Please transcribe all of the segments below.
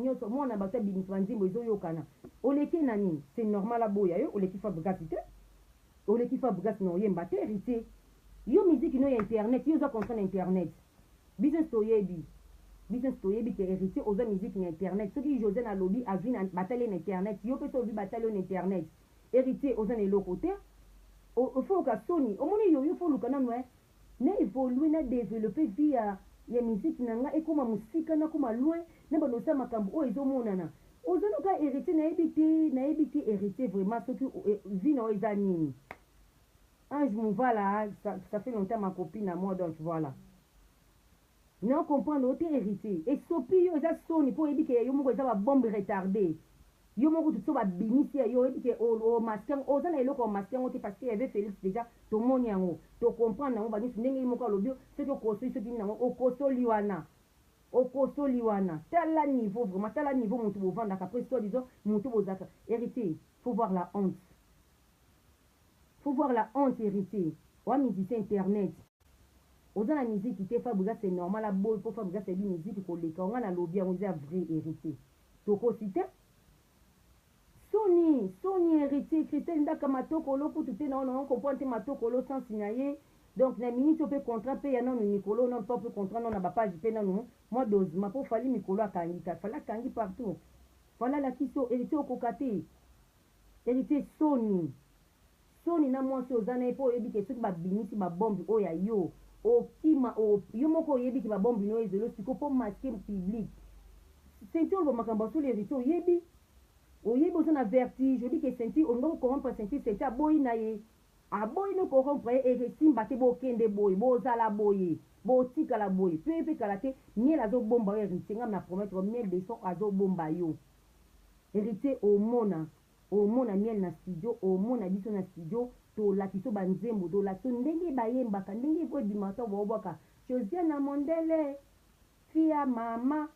nyonso mwana bato abimisa nzimbo ezoyokana oleki na nini c'est normal aboya yo oleki fabrikasi te oleki fabrikasi na oyemba te héritier yo miziki no ya internet yo oza contrat na internet business toyebi ke héritier oza miziki na internet soki josé na lobi azwi na batali na internet yo mpe so ovi batali na internet héritier oza na eloko te ofoluka soni omoni yo foluka nano na évolue na développer vie ya miziki na nga ekoma mosika nakoma loin na banosa makambo oyo ezomonana ozonoka héritier nayebi te héritier vraiment soki vie na oyo eza nini Ange Mouvala, ça fait longtemps ma copine à moi, donc voilà. Non, comprendre, autre héritier. Et sopi, yo, ça sonne, pour éviter que yo, ça va bombe retardée. Yo, mon tout ça va binisi, yo, éviter au masquin, aux années, au masquin, parce qu'il y avait Félix déjà, tout le monde y a un, tu comprends, on va dire, n'est-ce pas, le bio, c'est que Koso, ce qui n'a au Koso Liwana. Au Koso Liwana. Tel niveau, vraiment, tel niveau, mon tout vendre, après, soit disant, mon tout vos héritier, faut voir la honte. Faut voir la honte héritier. Ou musicien internet. Aux la musique qui fait fabriquer c'est normal. La boy pour fabriquer c'est une musique qu'on les on a lobby on dit vrai héritier. Toko cité. Sony héritier Christelle ndaka matokolo pour tout non on comprend te matokolo sans signaler. Donc la minute on peut contrat payer non Nicolo non pas peut contrat non na ba page pe non. Moi dose ma pour fali Nicolo akangika. Fala kangi partout. Voilà la kiso héritier au kokate. Héritier Sony na mwasi ozana epo oyebi ke soki babimisi babombi oyo ya yo okima yo moko oyebi ke babombi no ezelo siko po maske public senti oloba makambo asoli héritier oyebi oza na vertige oyebi ke senti olinga kocorrompre senti aboyi na ye aboyi no corrompre ye esimba te bokende boye bozala boye botikala boye mpe kala te miel azobomba yo héritier ngam na promettre miel de son azobomba yo héritier omona miel na studio omona biso na studio tolakiso banzembo tolakiso ndenge bayembaka ndenge vo dimata bobwaka Josiane Mondele fia mama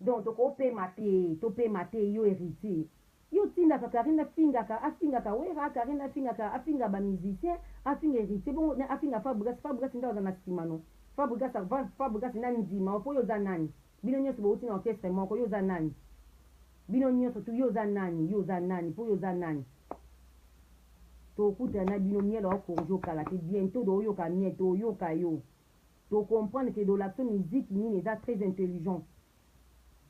donc topema te yo héritier yo tindaka Karine afingaka wera Karine afinga bamusicien afinga héritier bongo afinga Fabrice nda oza na nsima no Fabrice na ndima po yo za nani bino nyonso bauti na orchestre moko yo za nani bino nyonso tu yo za nani po yo za nani tokutana bino miel okorjo kala te bientôt doyoka miel toyoka yo to comprendre que de l'action musique nini eza très intelligent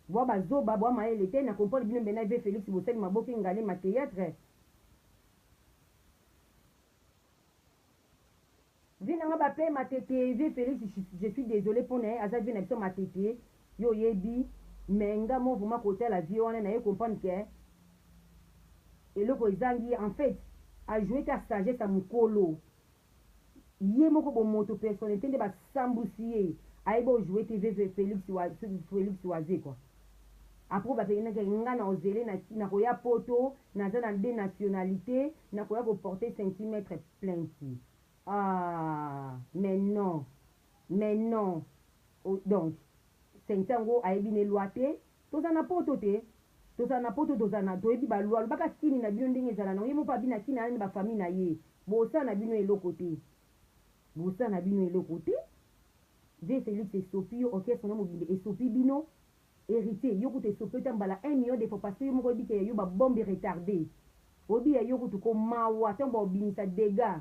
bwa bazoba bwa mayele te na comprendre bino mbena ve Félix Boseli maboki ngale ma théâtre vinanga bape matete ve Félix je suis désolé pour na aza vi na biso matete yo yebi menga mo vraiment côté la vie on na comprendre que eloko ezangi en fait a jouer ta sagesse à mukolo ye moko bo moto personnalité nde basambusi aibo jouer TV Félix Oazé quoi après ba pena nga na ozele na koya poto na za na deux nationalités na koya ko porter centimètre plainte mais non donc sentango aibi ne loite tozana poto tozana toyebi balwa lobaka kini na bino ndenge ezala na ye mo pa bina kini na ba famille na ye bosa na bino eloko te ve Félix esopi yo orchestre na mobile esopi bino héritier yo kuta esopi tambala 1 million de fois parce que yo moko yebi ke yo ba bombe retardé obi ya yo kutu ko mawa tamba obinisa dégâts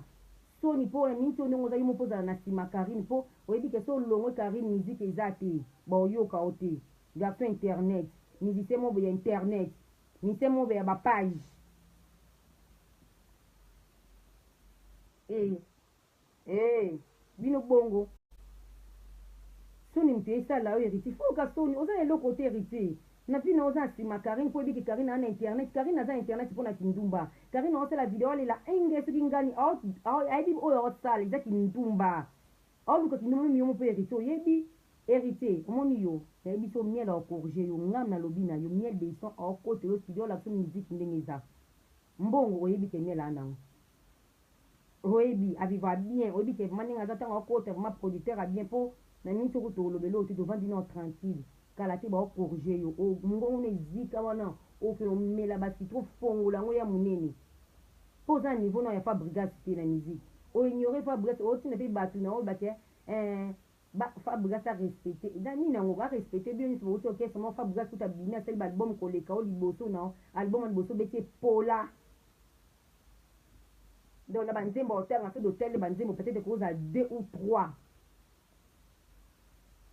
soni po na minto ndongo za yimo poza na sima Karine po oyebi ke so longo Karine musique ezate ba oyoka ote garçon internet musicien mo ya internet musicien mo ya ba page bino bongo soni mtu esala oyo héritier fo ka soni oza eloko te héritier na pina oza nsima Karine po yebi ke Karine ana internet Karine aza internet mpo na kindumba Karine osala video alela enge soki ngani ayebi oyo osala eza kindumba aoluka kindumba miyomo mpo héritier oyebi héritier omoni yo nayebi so miel aokorge yo ngam na lobi na yo miel de son aokote yo studio olakiso musique ndenge eza mbongo oyebi ke miel anango oyebi avivra bien oyebi ke vraiment ndenge aza ntango aokota vraiment producteur a bien mpo na miniti oko tolobela oyo te tovandi no tranquille kala te baokorge yo mongongo ezika wana oke omela basitro fongola yango ya monene mpo oza na niveau na ya Fabrice te na musique oignore Fabrice otina mpe bato na oyo bake Fabrigas a respecté nani nango a respecté bien so to ke sama Fabrigas tout abina sel album ko le ka o liboso na album liboso beti pola donc la banzembo hotel en fait d'hôtel banzembo peut-être cause à 2 ou 3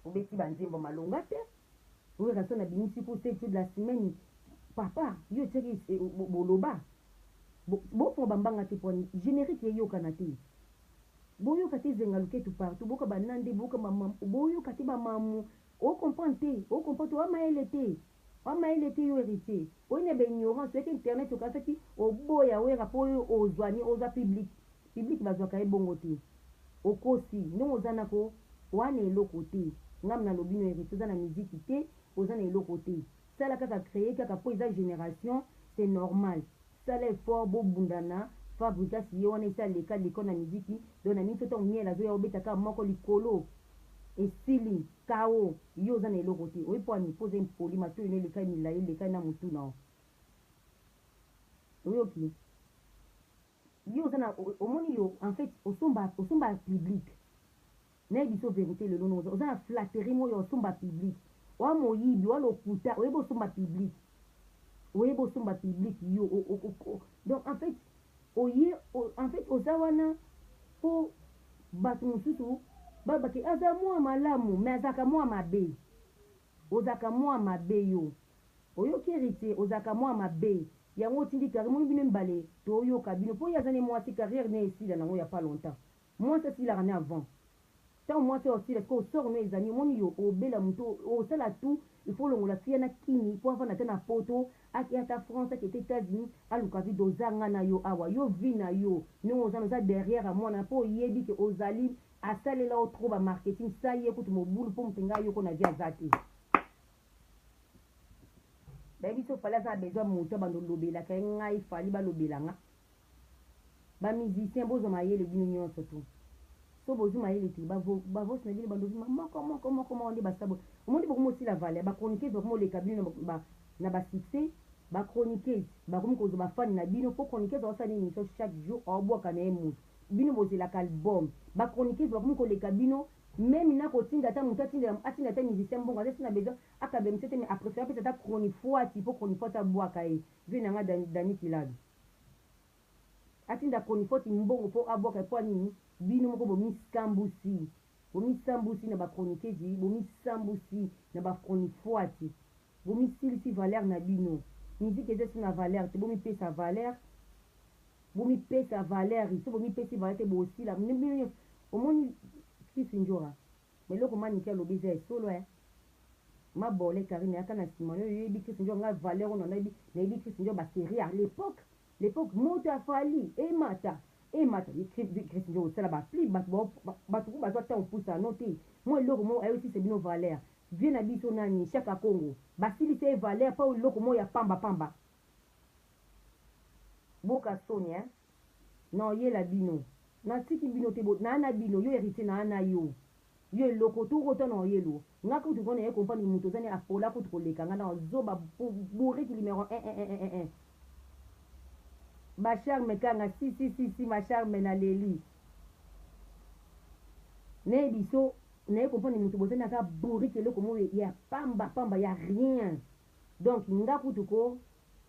o beti banzembo malonga te oui raison na binisi ko te toute la semaine papa yo teki boloba bo fo bambanga te pour générique yo kanate boyo kati zenga luketu partout boka banande boka mama boyo kati ba mamu o comprendre o maele te yo héritier o ne be ignorance que internet ka saki o boya we rapoyo o zwani o za public bazwa ka ebongo te o kosi no ozana ko wana eloko te ngam na lobino héritier na musique te ozana eloko te sala kaka créer kaka po eza génération c'est normal sala effort bo bundana Fabrigas ye wana isa leka leko na miziki do na miso to miela zo ya obeta ka moko likolo esili kao yo za na eloko te oyi po ani pose impoli mato ine leka mila ye leka na mutu na oyoki yo za na omoni yo en fait osomba public na biso vérité le lono oza na flatterie mo yo osomba public wa moyibi wa lokuta oyebo osomba public yo donc en fait en fait ozawana po bato mosusu babaki aza mwa malamu me azaka mwa mabe ozaka mwa mabe yo oyoki héritier ozaka mwa mabe yango otindi kari moni bino mibale toyoka bino po ye aza ne mwasi carrière ne esila nango ya pas longtemps mwasi asilaka ne avant ntango mwasi osila siko osoro no ezali omoni yo obela moto osala tout il faut longola fia na kini po avanda te na poto aki ata France aki ete États-Unis aluka vi dozanga na yo awa yo vi na yo ndenge ozana oza derrière a mwana mpo oyebi ke ozali asalela o trop ba marketing sa ye kutu mobulu mpo mopenga yoko na vi aza te bayebi so fali aza na besoin moto bando lobelaka ye ngai fali balobelanga bamusicien bozwa mayele bino nyonso tu so bozwi mayele te bavosi na bino bandovima moko nde basabo omondi bokomi osila valeur bachroniqueuse bakomi oleka bino na basuccès bachroniqueuse bakomi kozwa bafani na bino mpo chroniqueuse aosala émission chaque jour aobwaka na ye moto bino bozelaka album bachroniqueuse bakomi koleka bino meme na kotinda ata moto atinda ata musicien mbongo aza sina besoin akabe misi te mais apréféré apesa ata chronifoati mpo chronifoati abwaka ye vi nanga dani kilabi atinda chronifoati mbongo mpo abwaka mpo anini bino moko bomisambusi na bachroniqueuse bomisambusi na bachronifoati bomisilisi valeur na bino musique eza si na valeur te bomipesa valeur so bomipesi valeur te bosila omoni kisinjora meloko maniki alobi eza esolo mabole karine aka na nsima no yoyebi kisinjora nga valeur ono nayebi kisinjora basérie à l'époque moto afali emata krisinjo osala bapli bato ko bazwa ntango pusa no te mo eloko mo ayosisa bino valeur vie na biso nani chaka congo basilisa ye valeur mpo eloko mo ya pamba boka soni na oyela bino natiki bino te naana bino yo héritier naana yo eloko tukota na oyelo nga kutu kona ye kompani moto ozani apola kutu koleka nga na ozoba bourriki numéro 1 bacharme kanga si macharme na leli ne biso naye comprendre moto bozani aka bourriki eloko mo ya pamba ya rien donc nga kutu ko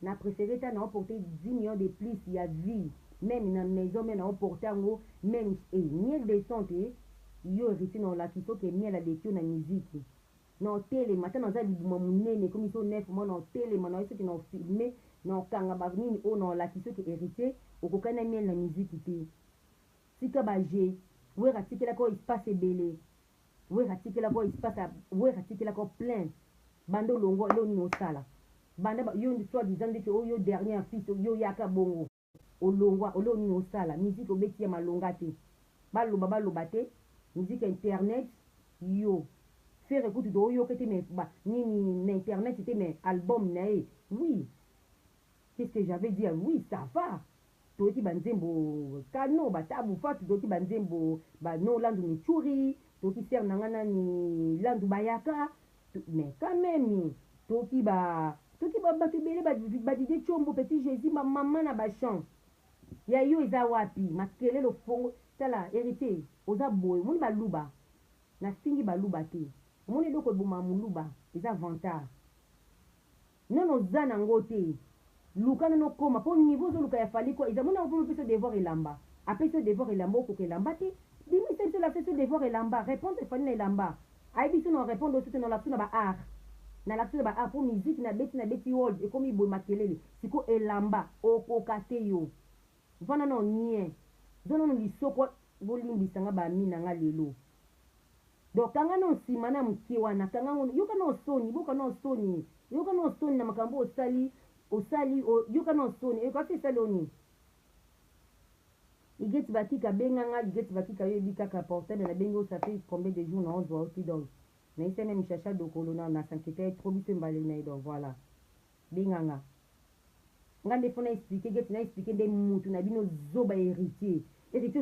na préféré ta na emporter 10 millions de plus ya vie même na maison mais na emporter yango même miel de santé yo héritier na olaki soki miel adekio na musique na otelema ta naza libuma monene komi so 9 mois na otelema na soki na ofilme na okanga banini oyo na olaki soki héritier okokani na miel na musique te sika baje wera atikelaka oyo espace ebele wera atikelaka plein bando longo elo nini osala banda yo soit disant ndeke oyo dernier fils yo yaka bongo olongwa olo nini osala musique obeti ya malonga te baloba te musique internet yo faire écoute do yo kete mais nini na internet te mais album na e oui qu'est-ce que j'avais dit oui ça va toki banzembo kano batabu fatu toki banzembo no landu ni churi toki ser nangana ni landu bayaka mais quand même toki bato ebele badide chombo petit jésus bamama na bachan ya yo eza wapi makelelo fongo tala héritier oza boye moni baluba na fingi baluba te omoni eloko eboma moluba eza vantard nono oza nango te luka nano koma mpo niveau ozoluka ya fali ko eza mona mpo mpeso devoir elamba apesi yo devoir elamba okoka elamba te bimisa biso la peso devoir elamba répondre efali na elamba ayebi biso na répondre oso te na lapso na baart na lapso na baart mpo musique na beti old ekomi boye makelele siko elamba okoka te yo vana na onien zonano lisoko bolimbisanga bami nanga lelo donc kanga na nsima na moke wana kanga yoka na osoni boka na osoni yoka na osoni na makambo osali yoka na osoni ekasi esali oni igeti batika benganga igeti batika yoyebi kaka portable na bengi ça fait combien de jours na ozwa oti donc na ise même chacha dokolo na sankete trop biso mbale na donc voilà benganga nga nde fo na expliquer geti na expliquer nde mutu na bino zoba héritier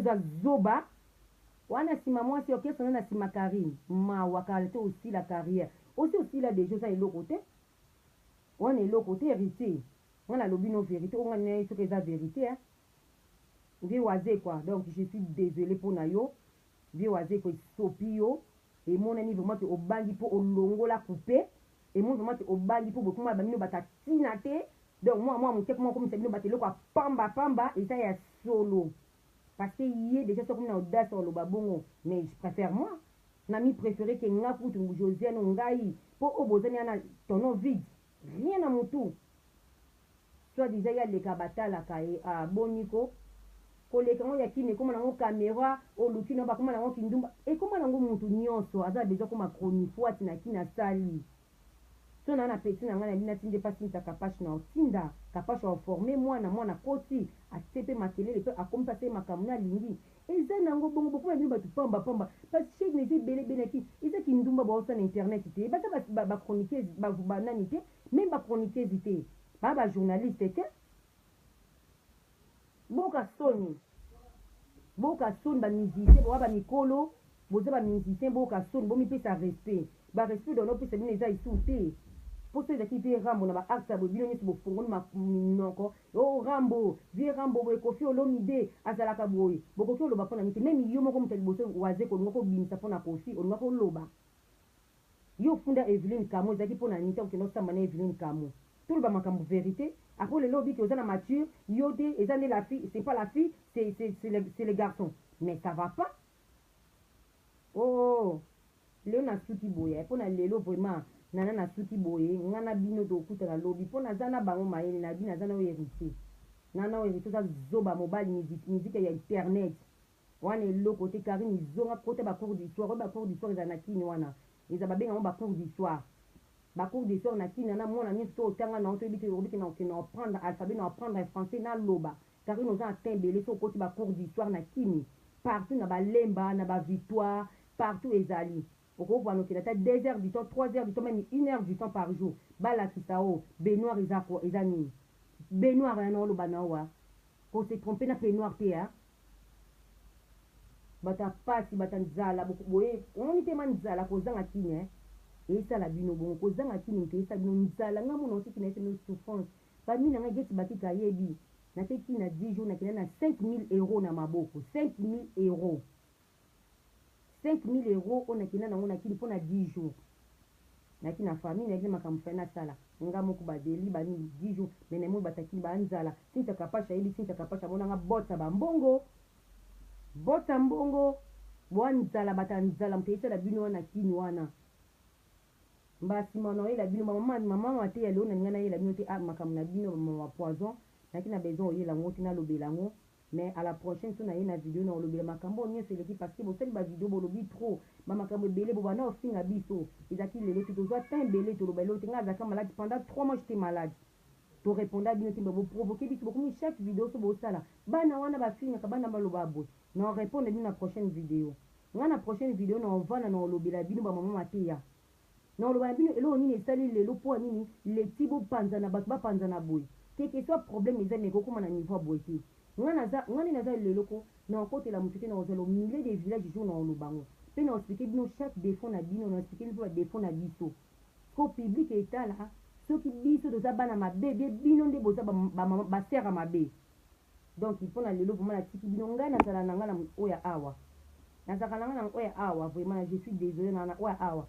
za zoba wana sima mwasi okesa na sima Karine mawa kalite aussi la carrière aussi la déjà ça eloko te wana eloko te héritier wana lobi no vérité on a ce que ça vérité hein vie waze quoi donc je suis désolé pour na yo vie waze ko sopio et mon ami vraiment te obangi po olongola coupé et mon vraiment te obangi po bokuma ba mino batatina te donc moi mon tek moi comme ça bino batelo kwa pamba et ça ya solo parce que yé déjà ça comme na audace sur le babongo mais je préfère moi nami préféré que nga kutu Josiane ngai po obozani ana tono vide rien à mutu soit déjà ya le kabatala kai a boniko koleka ngo yakine koma nango caméra oluki no bakoma nango kindumba e koma nango mutu nyonso aza bezo koma chronique na kina sali so na peti na ngana bina tinde pasi ntaka pache na otinda kapache wa former mwana koti atepe makelele pe akompa te makamuna lingi eza nango bongo bokoma bino batu pamba parce que ne zi bele benaki eza kindumba ba osa na internet te bata ba chroniqueuse ba nani te même ba chroniqueuse te ba journaliste te boka soni ba musicien ba mikolo boza ba musicien boka soni bo mi pesa respect ba respect dans nos pesa bino eza isu te poso ezaki vie rambo na ba acte bo bino nyesi bo fongoli minoko o rambo vie rambo bo ekofi olomide azalaka boye bokoki oloba mpona nini te meme yo moko moto liboso waze kolinga kobimisa mpona kofi olinga koloba yo funda Evelyne Kamo ezalaki mpona nini te okende osamba na Evelyne Kamo toloba makambo vérité après le lobby qui aux mature yodé et ça la fille c'est pas la fille c'est les garçons mais ça va pas oh léo na suki boye pour na lelo vraiment nana na suki boye ngana bino do kuta la lobby pour na zana bango maele na bina zana hérité nana hérité ça zoba mobile musique ya internet wana elo côté Karine zonga côté ba cours d'histoire za na kini wana ils ababenga ba cours d'histoire cours d'histoire na kini na mona nyinso to tanga na oto bito obiki na prendre alphabet na prendre français na loba car nous a tembele so côté ba cours d'histoire na kini partout na ba lemba na ba victoire partout ezali oko kwa no kila 2 heures du temps 3 heures du temps même 1 heure du temps par jour bala kisao Benoît ezani Benoît na no loba na wa ko se tromper na Benoît te hein bata pasi bata nzala boye on te manzala ko zanga kini hein esa la bino bongo kozanga kini mpe esa bino nzala nga mona otiki na ese no souffrance bami na nga geti batika yebi na teki na 10 jours na kina na 5000 euros na maboko 5000 euros 5000 euros on a kina na ngona kini pona 10 jours na kina famille na kina makambo fa na sala nga moko badeli bani 10 jours mena mo bataki ba nzala sinta kapasha yebi sinta kapasha mona nga bota ba mbongo bota mbongo bwa nzala bata nzala mpe esa la bino wana kini wana mbasi mwana yela bino mama mate ya lona ngana yela bino te makambo na bino mama poison lakini na besoin yela ngoti na lobela ngo mais à la prochaine so na yena vidéo na lobela makambo nyese leki parce que bo sali ba vidéo bo lobi trop ba makambo belé bo bana ofinga biso ezaki lelo to zo temps belé to lobelo te nga zaka malade pendant 3 mois j'étais malade to répondre bino te bo provoquer biso bo comme chaque vidéo so bo sala bana wana ba finga ka bana ba loba bo na répondre bino na prochaine vidéo nga na prochaine vidéo na ovana na lobela bino ba mama mate ya non le bambino elo nini esali lelo po nini le tibo panza na bato bapanza na boy que soit problème eza meko kuma na niveau boy ti ngani naza lelo ko na côté la mutete na ozalo milieu des villages jour na olubango pe na expliquer bino chaque défaut na bino na expliquer bino défaut na biso ko public etala soki biso doza bana mabe bino nde boza ba sera mabe donc il faut na lelo vraiment la tiki bino ngana sala na ngana oya awa nazalaka nanga na oya awa vraiment je suis désolé na oya awa